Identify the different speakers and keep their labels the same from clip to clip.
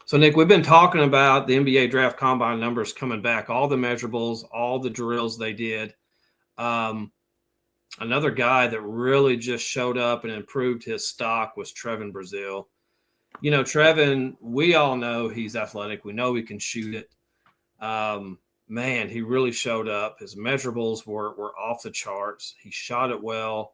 Speaker 1: So, Nick, we've been talking about the NBA draft combine numbers coming back, all the measurables, all the drills they did. Um, Another guy that really just showed up and improved his stock was Trevon Brazile. You know, Trevon, we all know he's athletic. We know he can shoot it. Man, he really showed up. His measurables were off the charts. He shot it well.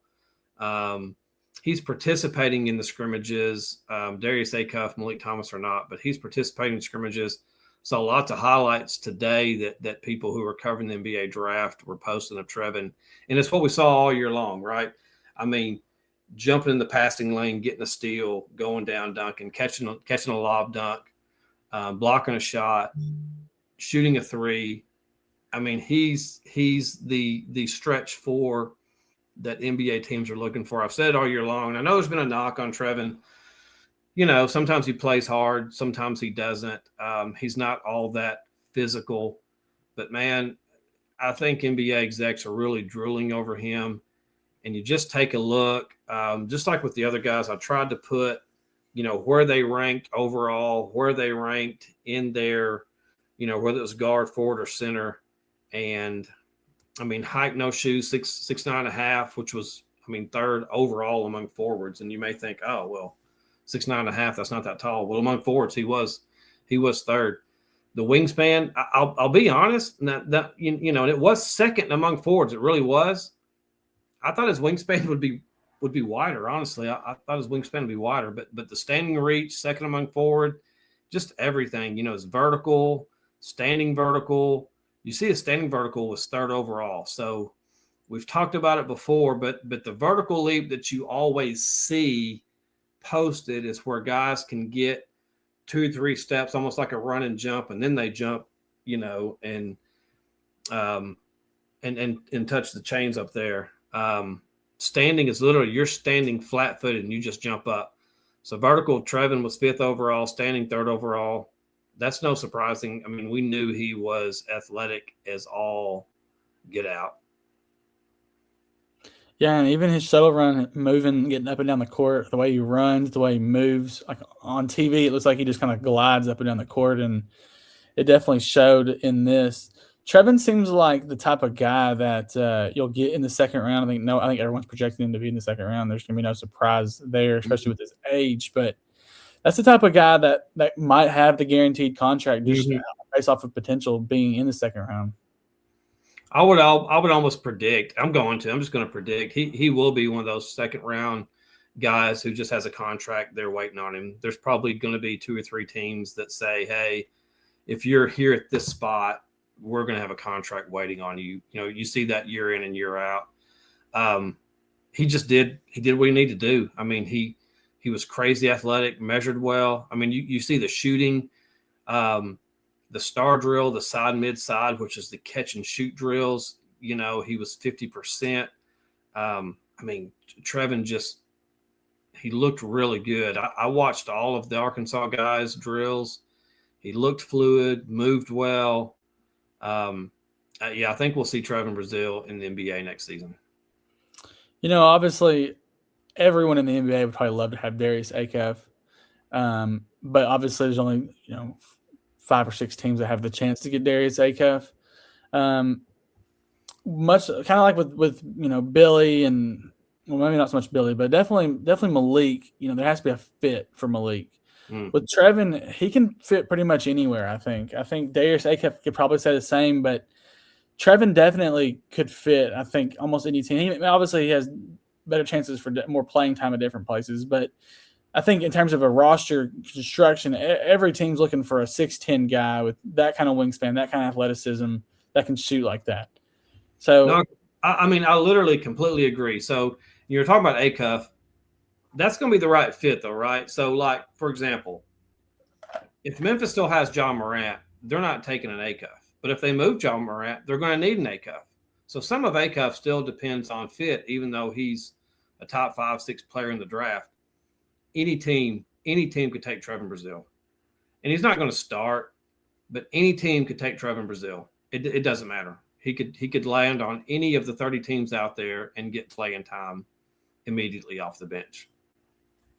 Speaker 1: He's participating in the scrimmages. Darius Acuff, Malik Thomas are not, but he's participating in scrimmages. Saw lots of highlights today that people who were covering the NBA draft were posting of Trevon. And it's what we saw all year long, right? I mean, jumping in the passing lane, getting a steal, going down, dunking, catching a lob dunk, blocking a shot, shooting a three. I mean, he's the stretch four that NBA teams are looking for. I've said it all year long. And I know there's been a knock on Trevon. You know, sometimes he plays hard, sometimes he doesn't. He's not all that physical. But, man, I think NBA execs are really drooling over him. And you just take a look, just like with the other guys, I tried to put, you know, where they ranked overall, where they ranked in their, you know, whether it was guard, forward, or center. And, I mean, height, no shoes, 6'9.5", which was, I mean, third overall among forwards. And you may think, oh, well, 6'9.5", that's not that tall. Well, among forwards, he was third. The wingspan, I'll be honest, that you know, and it was second among forwards. It really was. I thought his wingspan would be wider. Honestly, I thought his wingspan would be wider. But the standing reach, second among forward, just everything. You know, his vertical, standing vertical. You see his standing vertical was third overall. So we've talked about it before, but the vertical leap that you always see posted is where guys can get 2-3 steps, almost like a run and jump, and then they jump, you know, and touch the chains up there. Standing is literally you're standing flat-footed and you just jump up. So vertical, Trevon was 5th overall, standing 3rd overall. That's no surprising. I mean, we knew he was athletic as all get out.
Speaker 2: Yeah, and even his shuttle run, moving, getting up and down the court, the way he runs, the way he moves, like on TV, it looks like he just kind of glides up and down the court, and it definitely showed in this. Trevon seems like the type of guy that you'll get in the second round. I think everyone's projecting him to be in the second round. There's going to be no surprise there, especially with his age. But that's the type of guy that might have the guaranteed contract just based off of potential being in the second round.
Speaker 1: I would almost predict. I'm just going to predict he will be one of those second round guys who just has a contract. They're waiting on him. There's probably going to be 2 or 3 teams that say, hey, if you're here at this spot, we're going to have a contract waiting on you. You know, you see that year in and year out. He did what he needed to do. I mean, he was crazy athletic, measured well. I mean, you see the shooting, the star drill, the side, mid, side, which is the catch and shoot drills. You know, he was 50%. I mean, Trevon he looked really good. I watched all of the Arkansas guys' drills. He looked fluid, moved well. I think we'll see Trevon Brazile in the NBA next season.
Speaker 2: You know, obviously, everyone in the NBA would probably love to have Darius Acuff, but obviously, there's only 5 or 6 teams that have the chance to get Darius Acuff. Much kind of like with Billy and maybe not so much Billy, but definitely Malik. You know, there has to be a fit for Malik. With Trevon, he can fit pretty much anywhere, I think. I think Darius Acuff could probably say the same, but Trevon definitely could fit, I think, almost any team. Obviously, he has better chances for more playing time at different places, but I think in terms of a roster construction, every team's looking for a 6'10" guy with that kind of wingspan, that kind of athleticism, that can shoot like that. So,
Speaker 1: no, I mean, I literally completely agree. So you're talking about Acuff. That's going to be the right fit, though, right? So, like, for example, if Memphis still has John Morant, they're not taking an Acuff. But if they move John Morant, they're going to need an Acuff. So some of Acuff still depends on fit, even though he's a top 5, 6 player in the draft. Any team could take Trevon Brazile. And he's not going to start, but any team could take Trevon Brazile. It doesn't matter. He could land on any of the 30 teams out there and get playing time immediately off the bench.